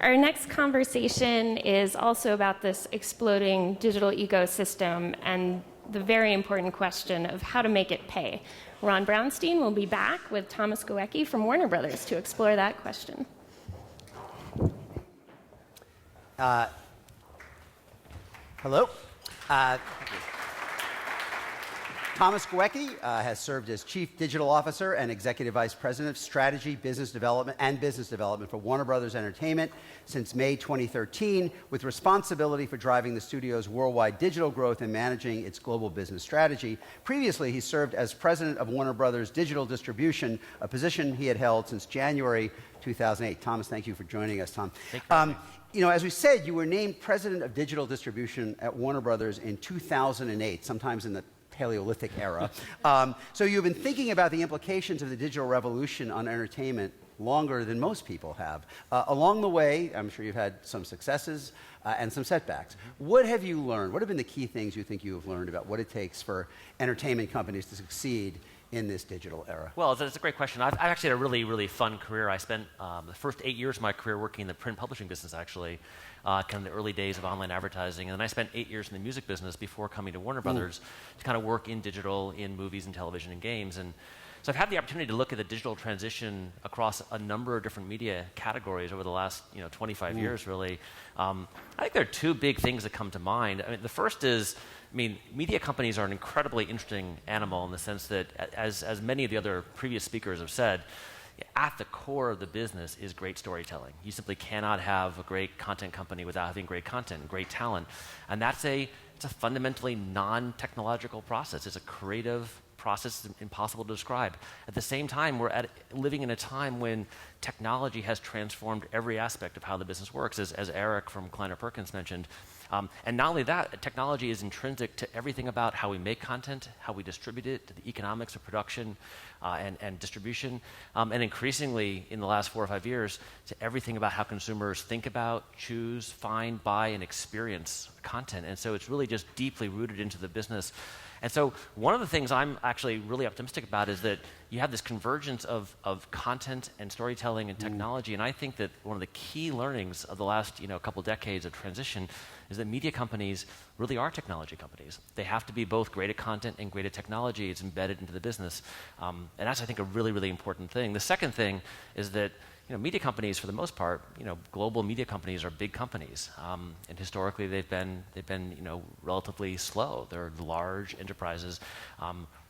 Our next conversation is also about this exploding digital ecosystem and the very important question of how to make it pay. Ron Brownstein will be back with Thomas Gewecke from Warner Brothers to explore that question. Hello. Thomas Gewecke has served as Chief Digital Officer and Executive Vice President of Strategy, Business Development for Warner Brothers Entertainment since May 2013, with responsibility for driving the studio's worldwide digital growth and managing its global business strategy. Previously, he served as President of Warner Brothers Digital Distribution, a position he had held since January 2008. Thomas, thank you for joining us, Tom. You know, as we said, you were named President of Digital Distribution at Warner Brothers in 2008, sometimes in the Paleolithic era. So you've been thinking about the implications of the digital revolution on entertainment longer than most people have. Along the way, I'm sure you've had some successes and some setbacks. What have you learned? What have been the key things you think you have learned about what it takes for entertainment companies to succeed in this digital era? Well, that's a great question. I've actually had a really, really fun career. I spent the first 8 years of my career working in the print publishing business, actually, kind of the early days of online advertising. And then I spent 8 years in the music business before coming to Warner Brothers to kind of work in digital, in movies and television and games. And so I've had the opportunity to look at the digital transition across a number of different media categories over the last 25 years, really. I think there are two big things that come to mind. I mean, the first is, media companies are an incredibly interesting animal in the sense that, as many of the other previous speakers have said, at the core of the business is great storytelling. You simply cannot have a great content company without having great content and great talent. And it's a fundamentally non-technological process. It's a creative process impossible to describe. At the same time, we're living in a time when technology has transformed every aspect of how the business works, as Eric from Kleiner Perkins mentioned. And not only that, technology is intrinsic to everything about how we make content, how we distribute it, to the economics of production and distribution, and increasingly in the last 4 or 5 years, to everything about how consumers think about, choose, find, buy, and experience content. And so it's really just deeply rooted into the business. And so one of the things I'm actually really optimistic about is that you have this convergence of content and storytelling and technology. And I think that one of the key learnings of the last couple decades of transition is that media companies really are technology companies. They have to be both great at content and great at technology. It's embedded into the business. And that's, I think, a really, really important thing. The second thing is that media companies, for the most part, global media companies are big companies, and historically they've been relatively slow. They're large enterprises.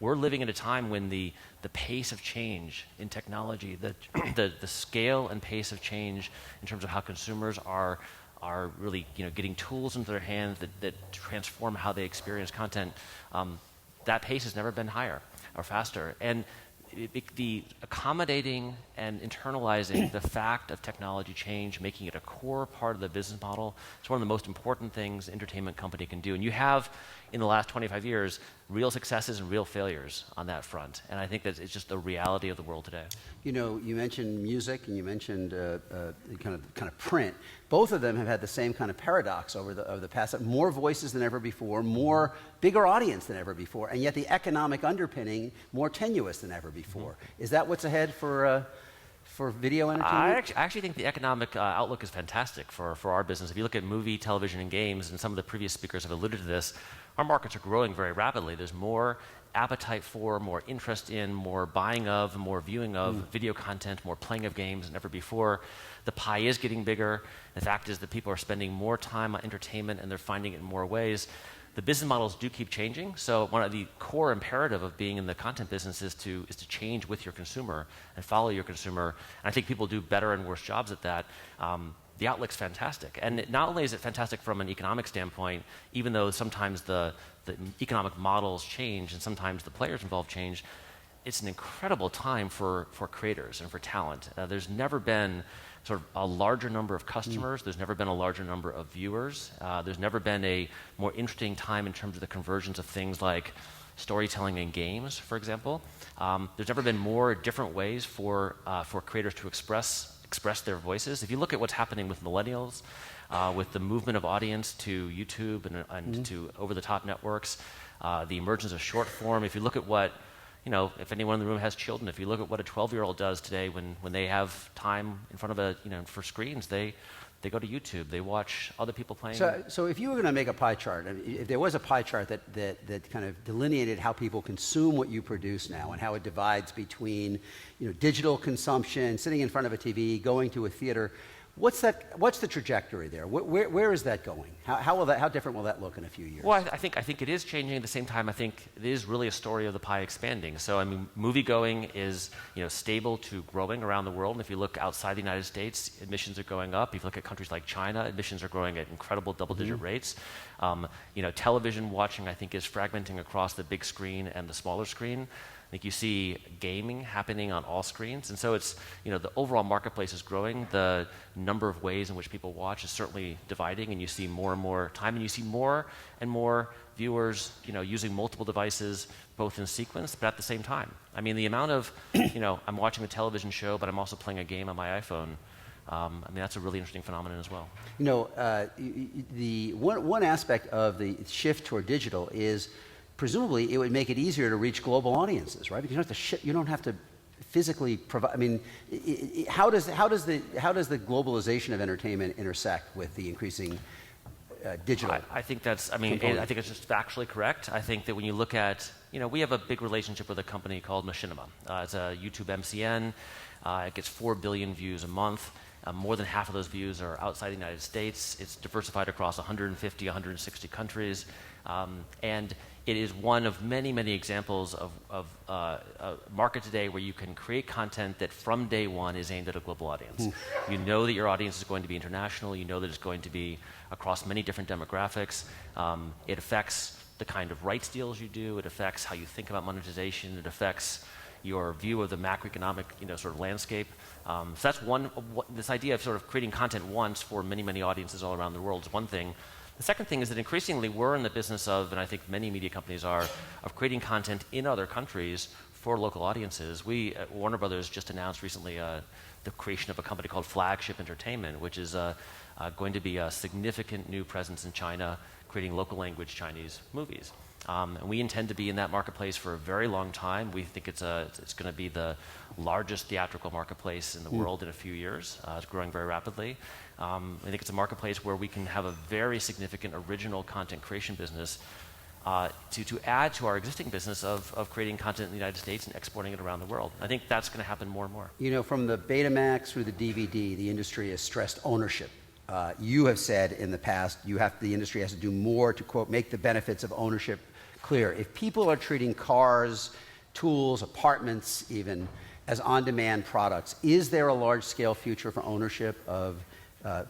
We're living in a time when the pace of change in technology, the scale and pace of change in terms of how consumers are really getting tools into their hands that transform how they experience content. That pace has never been higher or faster, and the accommodating and internalizing the fact of technology change, making it a core part of the business model, it's one of the most important things an entertainment company can do. And you have, in the last 25 years, real successes and real failures on that front. And I think that it's just the reality of the world today. You mentioned music and you mentioned kind of print. Both of them have had the same kind of paradox over the past. More voices than ever before, bigger audience than ever before, and yet the economic underpinning more tenuous than ever before. Is that what's ahead for video entertainment? I actually think the economic outlook is fantastic for our business. If you look at movie, television, and games, and some of the previous speakers have alluded to this, our markets are growing very rapidly. There's more appetite for, more interest in, more buying of, more viewing of video content, more playing of games than ever before. The pie is getting bigger. The fact is that people are spending more time on entertainment and they're finding it in more ways. The business models do keep changing, so one of the core imperative of being in the content business is to change with your consumer and follow your consumer. And I think people do better and worse jobs at that. The outlook's fantastic. And not only is it fantastic from an economic standpoint, even though sometimes the economic models change and sometimes the players involved change, it's an incredible time for creators and for talent. There's never been sort of a larger number of customers. There's never been a larger number of viewers. There's never been a more interesting time in terms of the convergence of things like storytelling and games, for example. There's never been more different ways for creators to express their voices. If you look at what's happening with millennials, with the movement of audience to YouTube and to over-the-top networks, the emergence of short form. If you look at what if anyone in the room has children, if you look at what a 12-year-old does today when they have time in front of for screens, they They go to YouTube. They watch other people playing. So if you were going to make a pie chart, I mean, if there was a pie chart that kind of delineated how people consume what you produce now and how it divides between, digital consumption, sitting in front of a TV, going to a theater, what's the trajectory there? Where is that going? How different will that look in a few years? Well, I think it is changing. At the same time, I think it is really a story of the pie expanding. So, I mean, movie going is stable to growing around the world. And if you look outside the United States, admissions are going up. If you look at countries like China, admissions are growing at incredible double-digit rates. Television watching, I think, is fragmenting across the big screen and the smaller screen. I think you see gaming happening on all screens. And so it's, the overall marketplace is growing. The number of ways in which people watch is certainly dividing, and you see more and more time, and you see more and more viewers, using multiple devices, both in sequence, but at the same time. I mean, the amount of, I'm watching a television show, but I'm also playing a game on my iPhone. That's a really interesting phenomenon as well. The one aspect of the shift toward digital is presumably it would make it easier to reach global audiences, right? Because you don't have to physically provide. I mean, how does the globalization of entertainment intersect with the increasing digital? I think that's. I think it's just factually correct. I think that when you look at, we have a big relationship with a company called Machinima. It's a YouTube MCN. It gets 4 billion views a month. More than half of those views are outside the United States. It's diversified across 150, 160 countries, and it is one of many, many examples of a market today where you can create content that from day one is aimed at a global audience. You know that your audience is going to be international. You know that it's going to be across many different demographics. It affects the kind of rights deals you do. It affects how you think about monetization. It affects your view of the macroeconomic, sort of landscape. So that's this idea of sort of creating content once for many, many audiences all around the world is one thing. The second thing is that increasingly we're in the business of, and I think many media companies are, of creating content in other countries for local audiences. We at Warner Brothers just announced recently the creation of a company called Flagship Entertainment, which is going to be a significant new presence in China, creating local language Chinese movies. And we intend to be in that marketplace for a very long time. We think it's going to be the largest theatrical marketplace in the world in a few years. It's growing very rapidly. I think it's a marketplace where we can have a very significant original content creation business to add to our existing business of creating content in the United States and exporting it around the world. I think that's going to happen more and more. From the Betamax through the DVD, the industry has stressed ownership. You have said in the past the industry has to do more to, quote, make the benefits of ownership clear. If people are treating cars, tools, apartments even, as on-demand products, is there a large-scale future for ownership of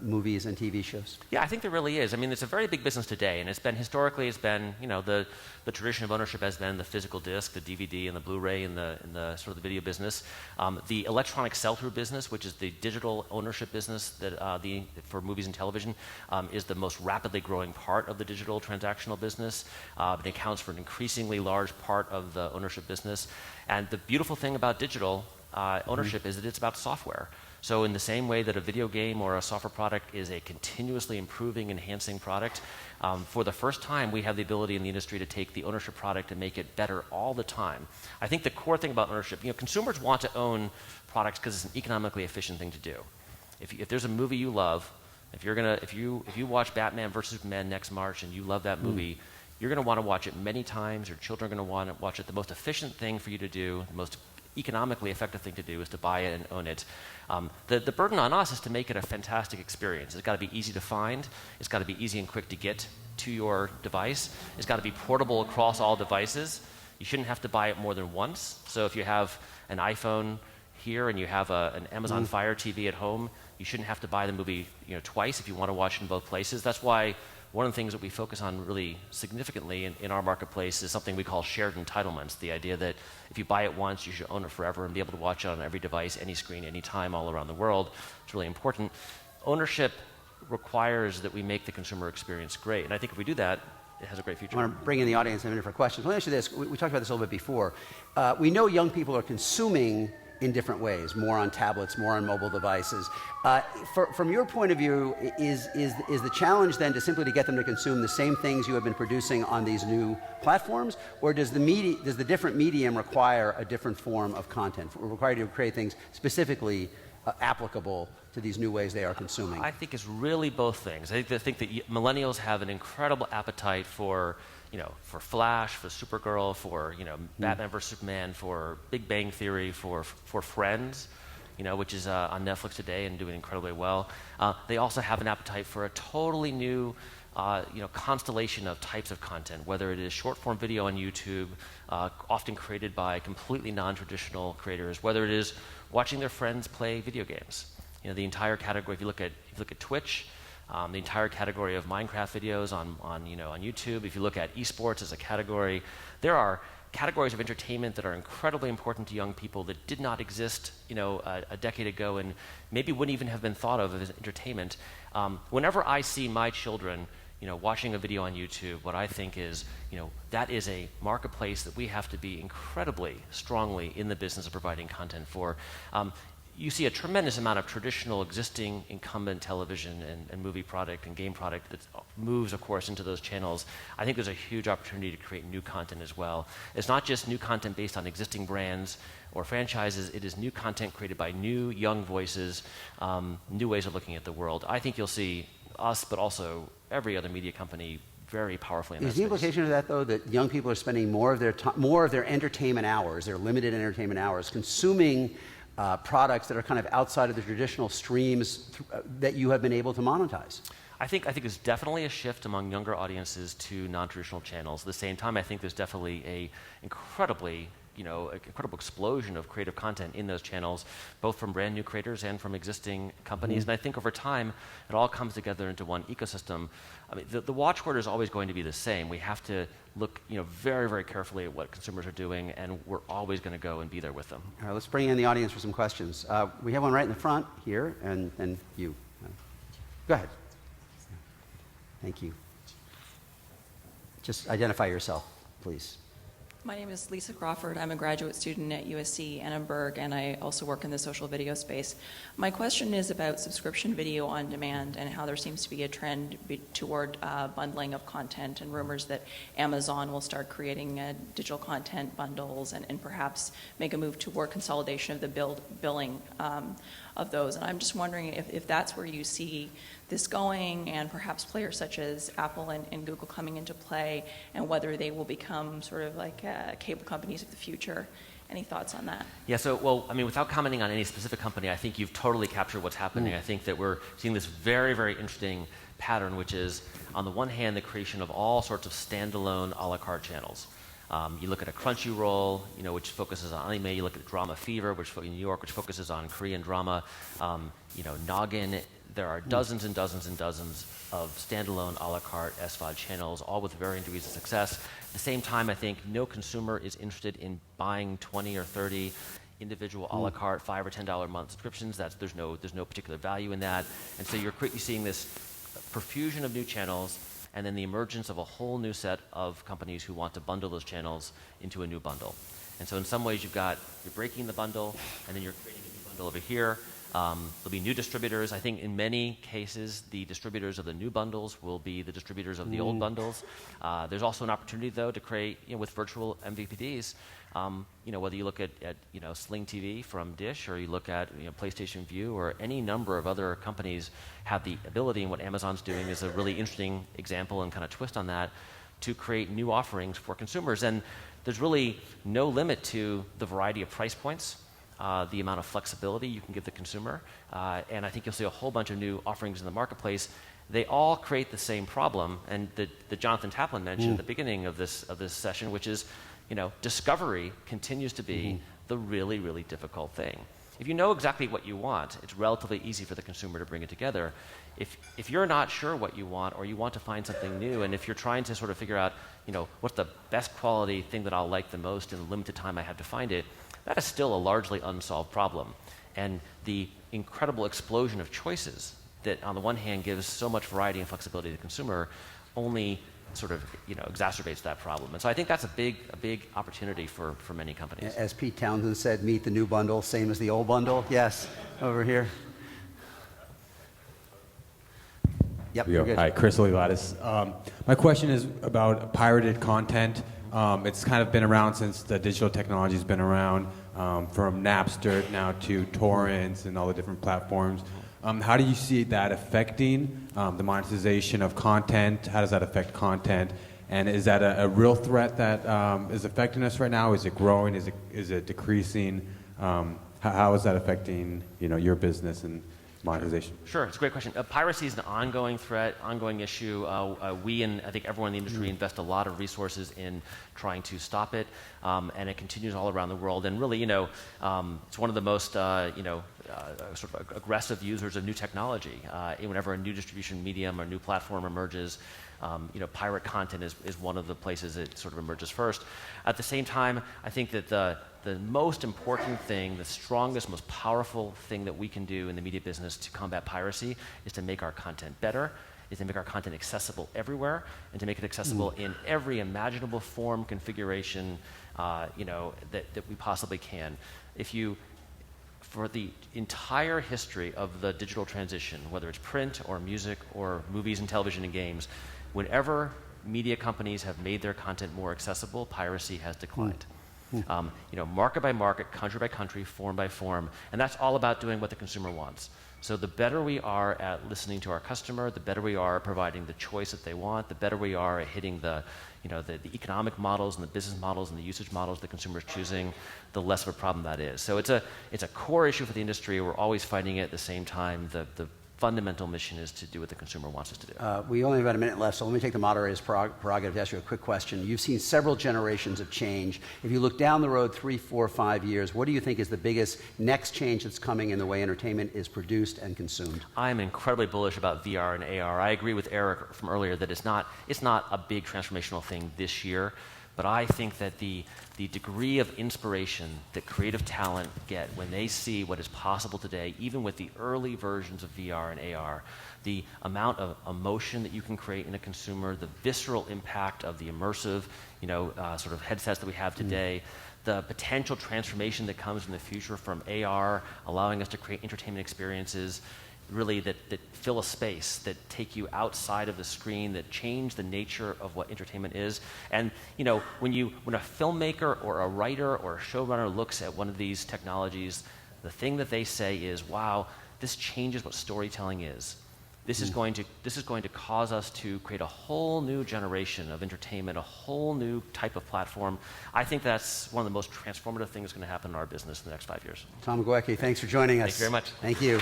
movies and TV shows? Yeah, I think there really is. I mean, it's a very big business today, and historically it's been, the tradition of ownership has been the physical disc, the DVD, and the Blu-ray in the sort of the video business. The electronic sell-through business, which is the digital ownership business that for movies and television, is the most rapidly growing part of the digital transactional business. It accounts for an increasingly large part of the ownership business. And the beautiful thing about digital ownership is that it's about software. So in the same way that a video game or a software product is a continuously improving, enhancing product, for the first time we have the ability in the industry to take the ownership product and make it better all the time. I think the core thing about ownership, consumers want to own products because it's an economically efficient thing to do. If there's a movie you love, if you watch Batman vs. Superman next March and you love that movie, you're going to want to watch it many times. Your children are going to want to watch it. The most efficient thing for you to do, the most economically effective thing to do is to buy it and own it. The burden on us is to make it a fantastic experience. It's got to be easy to find. It's got to be easy and quick to get to your device. It's got to be portable across all devices. You shouldn't have to buy it more than once. So if you have an iPhone here and you have an Amazon Fire TV at home, you shouldn't have to buy the movie twice if you want to watch it in both places. That's why one of the things that we focus on really significantly in our marketplace is something we call shared entitlements, the idea that if you buy it once, you should own it forever and be able to watch it on every device, any screen, any time, all around the world. It's really important. Ownership requires that we make the consumer experience great, and I think if we do that, it has a great future. I want to bring in the audience in a minute for questions. Let me ask you this. We talked about this a little bit before. We know young people are consuming in different ways, more on tablets, more on mobile devices. From your point of view, is the challenge then to get them to consume the same things you have been producing on these new platforms, or does the different medium require a different form of content, require you to create things specifically applicable to these new ways they are consuming? I think it's really both things. I think that millennials have an incredible appetite for, for Flash, for Supergirl, for, Batman vs. Superman, for Big Bang Theory, for Friends, which is on Netflix today and doing incredibly well. They also have an appetite for a totally new constellation of types of content, whether it is short-form video on YouTube, often created by completely non-traditional creators, whether it is watching their friends play video games. The entire category. If you look at Twitch, the entire category of Minecraft videos on YouTube. If you look at esports as a category, there are categories of entertainment that are incredibly important to young people that did not exist, a decade ago, and maybe wouldn't even have been thought of as entertainment. Whenever I see my children, watching a video on YouTube, what I think is, that is a marketplace that we have to be incredibly strongly in the business of providing content for. You see a tremendous amount of traditional existing incumbent television and movie product and game product that moves, of course, into those channels. I think there's a huge opportunity to create new content as well. It's not just new content based on existing brands or franchises. It is new content created by new, young voices, new ways of looking at the world. I think you'll see us, but also every other media company very powerfully in that space. Is the implication of that, though, that young people are spending more of their entertainment hours, their limited entertainment hours, consuming products that are kind of outside of the traditional streams that you have been able to monetize? I think there's definitely a shift among younger audiences to non-traditional channels. At the same time, I think there's definitely a incredible explosion of creative content in those channels, both from brand new creators and from existing companies. And I think over time, it all comes together into one ecosystem. I mean, the watchword is always going to be the same. We have to look, very, very carefully at what consumers are doing, and we're always going to go and be there with them. All right, let's bring in the audience for some questions. We have one right in the front here, and you. Go ahead. Thank you. Just identify yourself, please. My name is Lisa Crawford. I'm a graduate student at USC Annenberg, and I also work in the social video space. My question is about subscription video on demand and how there seems to be a trend toward bundling of content and rumors that Amazon will start creating digital content bundles and perhaps make a move toward consolidation of the billing of those. And I'm just wondering if that's where you see this going, and perhaps players such as Apple and Google coming into play, and whether they will become sort of like cable companies of the future. Any thoughts on that? Yeah, without commenting on any specific company, I think you've totally captured what's happening. I think that we're seeing this very, very interesting pattern, which is, on the one hand, the creation of all sorts of standalone a la carte channels. You look at a Crunchyroll, which focuses on anime. You look at Drama Fever, which in New York, which focuses on Korean drama. Noggin. There are dozens and dozens and dozens of standalone a la carte SVOD channels, all with varying degrees of success. At the same time, I think no consumer is interested in buying 20 or 30 individual a la carte $5 or $10 a month subscriptions. There's no particular value in that. And so you're seeing this profusion of new channels, and then the emergence of a whole new set of companies who want to bundle those channels into a new bundle. And so in some ways you're breaking the bundle, and then you're creating a new bundle over here. There'll be new distributors. I think in many cases, the distributors of the new bundles will be the distributors of the old bundles. There's also an opportunity, though, to create, with virtual MVPDs, whether you look at Sling TV from Dish, or you look at PlayStation Vue, or any number of other companies have the ability, and what Amazon's doing is a really interesting example and kind of twist on that, to create new offerings for consumers. And there's really no limit to the variety of price points, the amount of flexibility you can give the consumer, and I think you'll see a whole bunch of new offerings in the marketplace. They all create the same problem, and that Jonathan Taplin mentioned at the beginning of this session, which is, discovery continues to be the really, really difficult thing. If you know exactly what you want, it's relatively easy for the consumer to bring it together. If you're not sure what you want, or you want to find something new, and if you're trying to sort of figure out, what's the best quality thing that I'll like the most in the limited time I have to find it, that is still a largely unsolved problem. And the incredible explosion of choices that, on the one hand, gives so much variety and flexibility to the consumer, only sort of exacerbates that problem. And so I think that's a big opportunity for many companies. As Pete Townsend said, meet the new bundle, same as the old bundle. Yes, over here. Yep, you're good. Hi, Chris Olivatis. My question is about pirated content. It's kind of been around since the digital technology has been around. from Napster now to torrents and all the different platforms. How do you see that affecting the monetization of content? How does that affect content? And is that a real threat that is affecting us right now? Is it growing? Is it decreasing? How is that affecting your business and monetization? Sure, it's a great question. Piracy is an ongoing threat, ongoing issue. We and I think everyone in the industry invest a lot of resources in trying to stop it, and it continues all around the world. And really, it's one of the most sort of aggressive users of new technology. Whenever a new distribution medium or new platform emerges, pirate content is one of the places it sort of emerges first. At the same time, I think that the most important thing, the strongest, most powerful thing that we can do in the media business to combat piracy is to make our content better, is to make our content accessible everywhere, and to make it accessible in every imaginable form, configuration, that we possibly can. For the entire history of the digital transition, whether it's print or music or movies and television and games, whenever media companies have made their content more accessible, piracy has declined. Market by market, country by country, form by form, and that's all about doing what the consumer wants. So the better we are at listening to our customer, the better we are at providing the choice that they want, the better we are at hitting the economic models and the business models and the usage models the consumer is choosing, the less of a problem that is. So it's a core issue for the industry. We're always fighting it at the same time. The fundamental mission is to do what the consumer wants us to do. We only have about a minute left, so let me take the moderator's prerogative to ask you a quick question. You've seen several generations of change. If you look down the road 3, 4, 5 years, what do you think is the biggest next change that's coming in the way entertainment is produced and consumed? I'm incredibly bullish about VR and AR. I agree with Eric from earlier that it's not a big transformational thing this year, but I think that the degree of inspiration that creative talent get when they see what is possible today, even with the early versions of VR and AR, the amount of emotion that you can create in a consumer, the visceral impact of the immersive, sort of headsets that we have today, the potential transformation that comes in the future from AR, allowing us to create entertainment experiences really that fill a space, that take you outside of the screen, that change the nature of what entertainment is. And when a filmmaker or a writer or a showrunner looks at one of these technologies, the thing that they say is, wow, this changes what storytelling is. This is going to cause us to create a whole new generation of entertainment, a whole new type of platform. I think that's one of the most transformative things that's going to happen in our business in the next 5 years. Tom Gewecke, thanks for joining us. Thank you very much. Thank you.